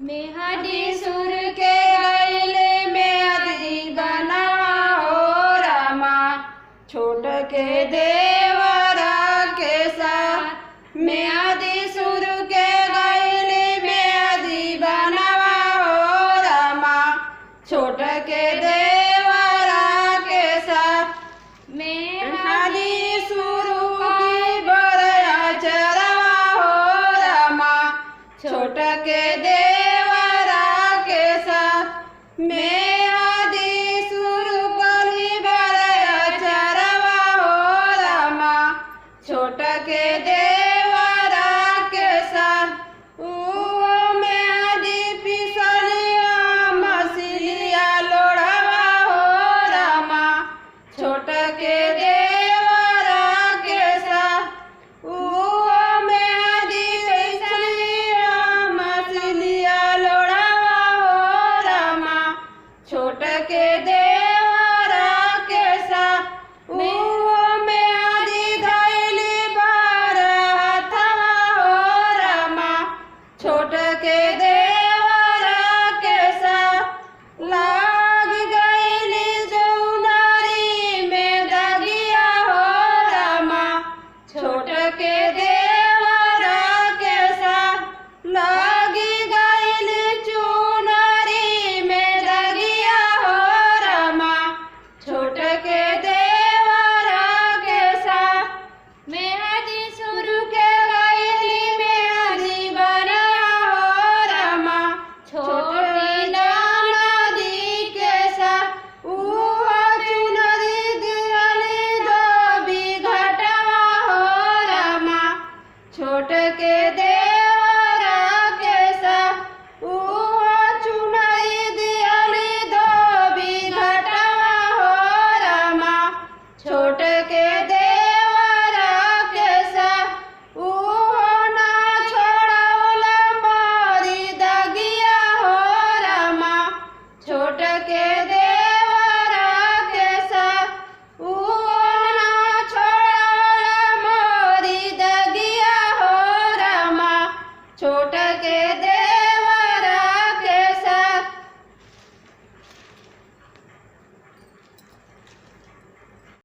मेहदी सुर के गैले मेहदी बनावा हो रामा, छोट के देवरा के साथ मेहदी सुर के गैले मेहदी बनावा हो रामा, छोट के देवरा के साथ मेहदी सुर की बरया चरवा हो रामा, छोट के देवरा के साथ मेहदी सुर कली बरया चरवा हो रामा, छोट के देवरा के साथ मेहदी पिसलिया मछलिया लोढ़वा हो रामा, छोट के देवरा के साथ मेहदी पिसलिया मछलिया लोढ़वा हो रामा, छोट के देवरा के साथ मेहदी धैली बार हथवा हो रामा, छोट के देवरा के साथ लाग गईली जौनरी में दगिया हो रामा, छोट के देवरा के साथ लागी गईली चुनरी में दगिया हो रामा, छोट के देवरा के साथ मेहदी सुर के गईली मेहदी बनाया हो रामा, छोटी नदी के साथ चुनरी दियली धोबी घटवा हो रामा, छोट के देवरा के साथ चुनरी दियली धोबी घटवा हो रामा, छोट के देवरा के साथ ना छोड़ौला मारी दगिया हो रामा, छोट के देवरा के साथ ना छोड़ौला मारी दगिया हो रामा, छोट के